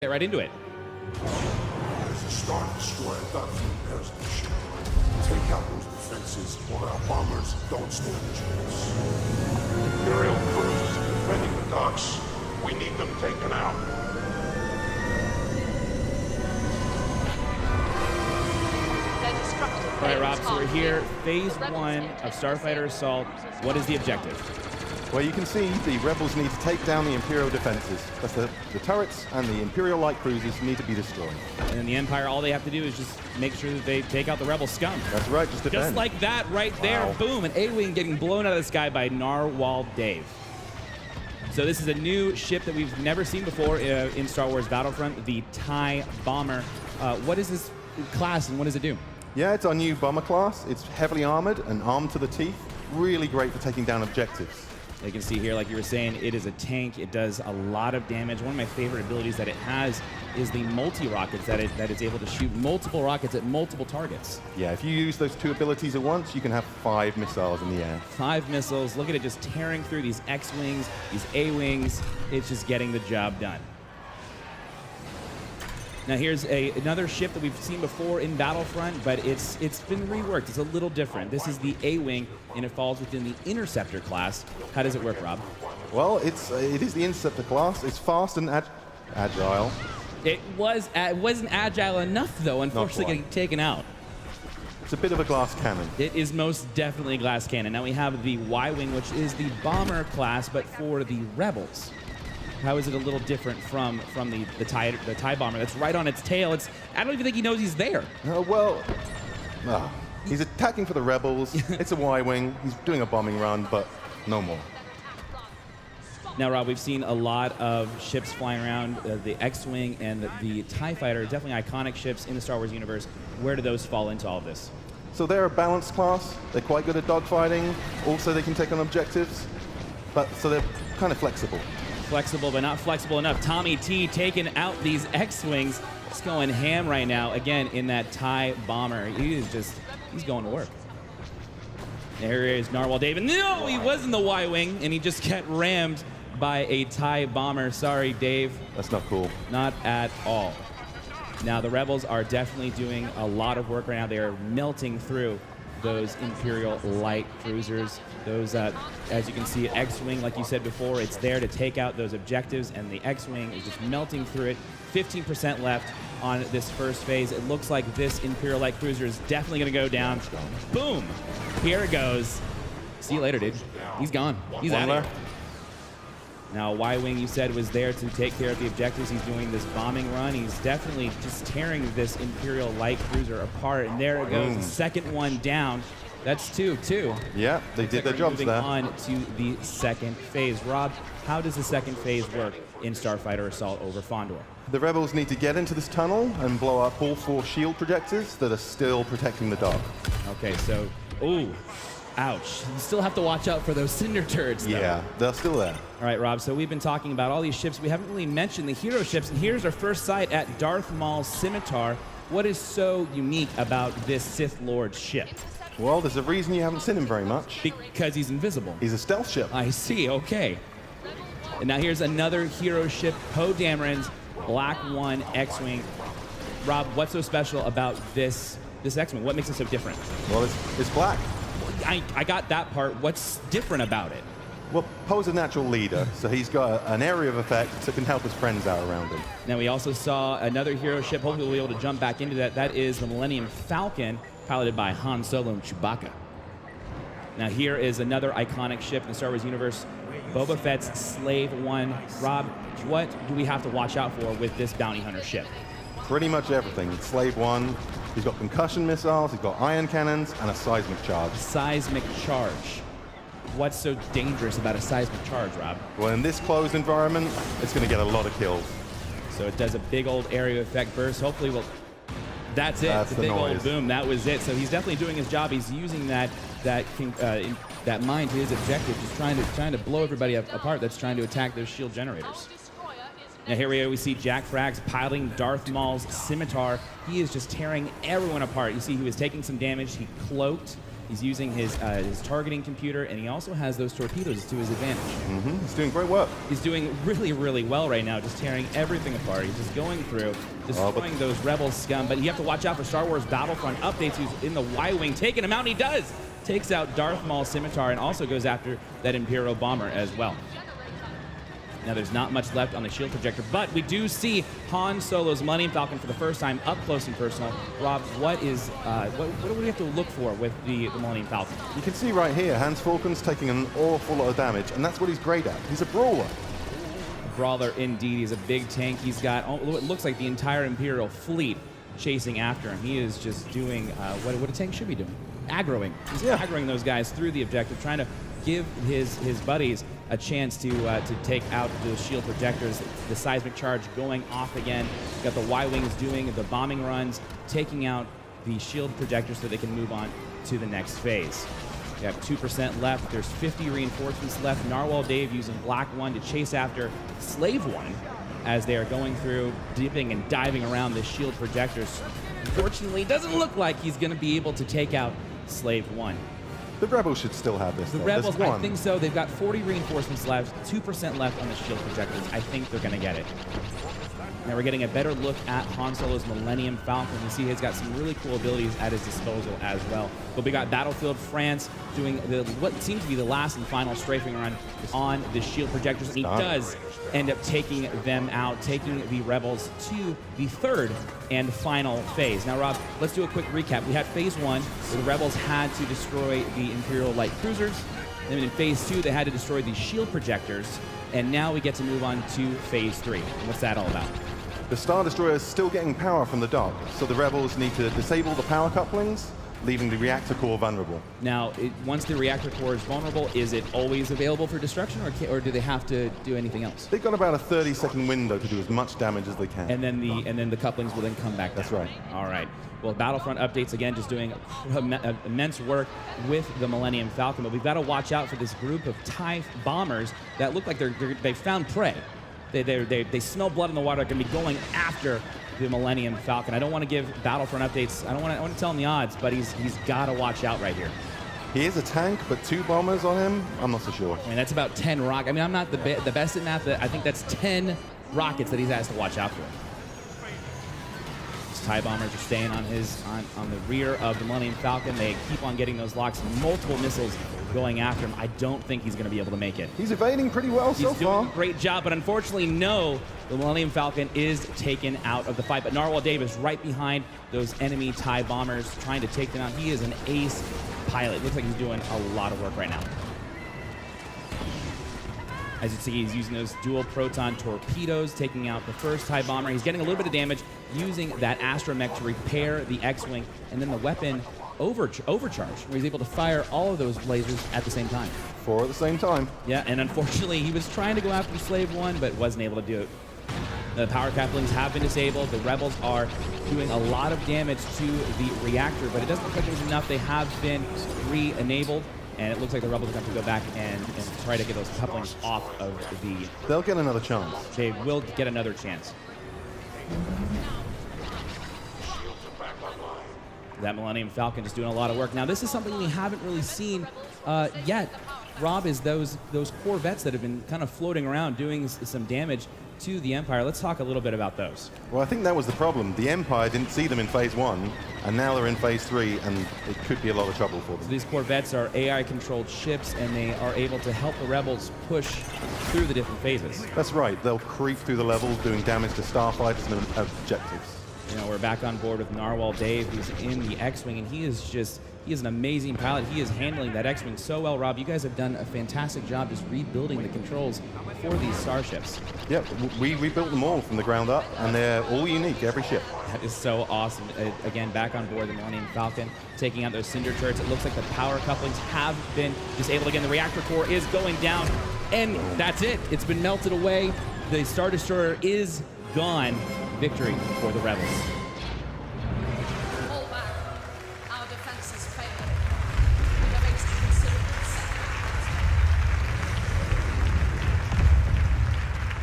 Get right into it. There's a Star Destroyer about 3 pairs of the ship. Take out those defenses, or our bombers don't stand a chance. Imperial cruisers are defending the docks. We need them taken out. All right, Rob, so we're here, phase 1 of Starfighter Assault. What is the objective? Well, you can see the rebels need to take down the Imperial defenses. That's the turrets and the Imperial light cruisers need to be destroyed. And in the Empire, all they have to do is just make sure that they take out the rebel scum. That's right, just defend. Just like that right there. Wow. Boom, an A-Wing getting blown out of the sky by Narwhal Dave. So this is a new ship that we've never seen before in Star Wars Battlefront, the TIE Bomber. What is this class and what does it do? Yeah, it's our new bomber class. It's heavily armored and armed to the teeth. Really great for taking down objectives. You can see here, like you were saying, it is a tank. It does a lot of damage. One of my favorite abilities that it has is the multi-rockets, that it's able to shoot multiple rockets at multiple targets. Yeah, if you use those 2 abilities at once, you can have 5 missiles in the air. 5 missiles. Look at it just tearing through these X-Wings, these A-Wings. It's just getting the job done. Now here's another ship that we've seen before in Battlefront, but it's been reworked. It's a little different. This is the A-Wing, and it falls within the Interceptor class. How does it work, Rob? Well, it is the Interceptor class. It's fast and agile. It wasn't agile enough, though, unfortunately getting taken out. It's a bit of a glass cannon. It is most definitely a glass cannon. Now we have the Y-Wing, which is the bomber class, but for the rebels. How is it a little different from the TIE bomber that's right on its tail? I don't even think he knows he's there. He's attacking for the rebels. It's a Y-Wing. He's doing a bombing run, but no more. Now, Rob, we've seen a lot of ships flying around, the X-Wing and the TIE Fighter, definitely iconic ships in the Star Wars universe. Where do those fall into all of this? So they're a balanced class. They're quite good at dogfighting. Also, they can take on objectives. So they're kind of flexible. Flexible, but not flexible enough. Tommy T taking out these X-Wings. He's going ham right now, again, in that TIE bomber. He's going to work. There is Narwhal Dave. No, he was in the Y-Wing, and he just got rammed by a TIE bomber. Sorry, Dave. That's not cool. Not at all. Now, the Rebels are definitely doing a lot of work right now. They are melting through those Imperial light cruisers. Those, as you can see, X-Wing, like you said before, it's there to take out those objectives, and the X-Wing is just melting through it. 15% left on this first phase. It looks like this Imperial light cruiser is definitely going to go down. Boom! Here it goes. See you later, dude. He's gone. He's out of here. Now, Y-Wing, you said, was there to take care of the objectives. He's doing this bombing run. He's definitely just tearing this Imperial light cruiser apart. And there it goes, the second one down. That's 2-2. Yeah, they did their jobs there. Moving on to the second phase. Rob, how does the second phase work in Starfighter Assault over Fondor? The rebels need to get into this tunnel and blow up all 4 shield projectors that are still protecting the dock. Okay, so, ooh. Ouch. You still have to watch out for those cinder turrets, though. Yeah, they're still there. All right, Rob, so we've been talking about all these ships. We haven't really mentioned the hero ships, and here's our first sight at Darth Maul's Scimitar. What is so unique about this Sith Lord ship? Well, there's a reason you haven't seen him very much. Because he's invisible. He's a stealth ship. I see, okay. And now here's another hero ship, Poe Dameron's Black 1 X-Wing. Rob, what's so special about this X-Wing? What makes it so different? Well, it's black. I got that part. What's different about it? Well, Poe's a natural leader, so he's got an area of effect that can help his friends out around him. Now, we also saw another hero ship. Hopefully, we'll be able to jump back into that. That is the Millennium Falcon, piloted by Han Solo and Chewbacca. Now, here is another iconic ship in the Star Wars universe, Boba Fett's Slave 1. Rob, what do we have to watch out for with this bounty hunter ship? Pretty much everything. Slave 1, he's got concussion missiles, he's got ion cannons, and a seismic charge. Seismic charge. What's so dangerous about a seismic charge, Rob? Well, in this closed environment, it's going to get a lot of kills. So it does a big old area effect burst. Hopefully we'll... That's it. That's the the big noise. Old boom. That was it. So he's definitely doing his job. He's using that mine to his objective, just trying to blow everybody apart that's trying to attack those shield generators. Now here we see Jack Frags piloting Darth Maul's Scimitar. He is just tearing everyone apart. You see he was taking some damage. He cloaked. He's using his targeting computer, and he also has those torpedoes to his advantage. He's doing great work. He's doing really, really well right now, just tearing everything apart. He's just going through, destroying those rebel scum. But you have to watch out for Star Wars Battlefront updates. He's in the Y-Wing, taking him out, and he does! Takes out Darth Maul's scimitar and also goes after that Imperial bomber as well. Now, there's not much left on the shield projector, but we do see Han Solo's Millennium Falcon for the first time up close and personal. Rob, what do we have to look for with the Millennium Falcon? You can see right here, Hans Falcon's taking an awful lot of damage, and that's what he's great at. He's a brawler. A brawler indeed. He's a big tank. He's got what looks like the entire Imperial fleet chasing after him. He is just doing what a tank should be doing. Aggroing. He's aggroing those guys through the objective, trying to give his buddies a chance to take out those shield projectors. The seismic charge going off again. Got the Y-Wings doing the bombing runs, taking out the shield projectors so they can move on to the next phase. We have 2% left. There's 50 reinforcements left. Narwhal Dave using Black 1 to chase after Slave 1 as they are going through, dipping and diving around the shield projectors. Unfortunately, it doesn't look like he's going to be able to take out Slave 1. The Rebels should still have this. The Rebels, I think so. They've got 40 reinforcements left, 2% left on the shield projectors. I think they're going to get it. Now we're getting a better look at Han Solo's Millennium Falcon. You see he's got some really cool abilities at his disposal as well. But we got Battlefield France doing what seems to be the last and final strafing run on the shield projectors. And he does end up taking them out, taking the Rebels to the third and final phase. Now, Rob, let's do a quick recap. We had phase 1, where the Rebels had to destroy the Imperial light cruisers. Then in phase 2, they had to destroy the shield projectors. And now we get to move on to phase 3. What's that all about? The Star Destroyer is still getting power from the dock, so the Rebels need to disable the power couplings, leaving the reactor core vulnerable. Now, once the reactor core is vulnerable, is it always available for destruction, or do they have to do anything else? They've got about a 30-second window to do as much damage as they can. And then the couplings will then come back down. That's right. All right. Well, Battlefront updates again, just doing immense work with the Millennium Falcon. But we've got to watch out for this group of TIE bombers that look like they've found prey. They smell blood in the water. They're going to be going after the Millennium Falcon. I don't want to give Battlefront updates. I want to tell him the odds, but he's got to watch out right here. He is a tank, but 2 bombers on him, I'm not so sure. I mean, that's about 10 rockets. I mean, I'm not the best at math. I think that's 10 rockets that he has to watch out for. These TIE bombers are staying on the rear of the Millennium Falcon. They keep on getting those locks. Multiple missiles going after him. I don't think he's going to be able to make it. He's evading pretty well so far. He's doing a great job, but unfortunately, no. The Millennium Falcon is taken out of the fight, but Narwhal Dave is right behind those enemy TIE bombers, trying to take them out. He is an ace pilot. Looks like he's doing a lot of work right now. As you see, he's using those dual proton torpedoes, taking out the first TIE bomber. He's getting a little bit of damage using that astromech to repair the X-Wing, and then the weapon overcharge, where he's able to fire all of those lasers at the same time. 4 at the same time. Yeah, and unfortunately, he was trying to go after Slave 1, but wasn't able to do it. The power couplings have been disabled. The Rebels are doing a lot of damage to the reactor, but it doesn't look like there's enough. They have been re-enabled, and it looks like the Rebels are going to go back and try to get those couplings off of the... They'll get another chance. They will get another chance. That Millennium Falcon is doing a lot of work. Now, this is something we haven't really seen yet, Rob, is those Corvettes that have been kind of floating around doing some damage to the Empire. Let's talk a little bit about those. Well, I think that was the problem. The Empire didn't see them in phase 1, and now they're in phase 3, and it could be a lot of trouble for them. So these Corvettes are AI-controlled ships, and they are able to help the Rebels push through the different phases. That's right. They'll creep through the levels, doing damage to starfighters and objectives. You know, we're back on board with Narwhal Dave, who's in the X-Wing, and he is an amazing pilot. He is handling that X-Wing so well, Rob. You guys have done a fantastic job just rebuilding the controls for these starships. Yep, we rebuilt them all from the ground up, and they're all unique, every ship. That is so awesome. Again, back on board the Millennium Falcon, taking out those cinder turrets. It looks like the power couplings have been disabled again. The reactor core is going down, and that's it. It's been melted away. The Star Destroyer is gone. Victory for the Rebels.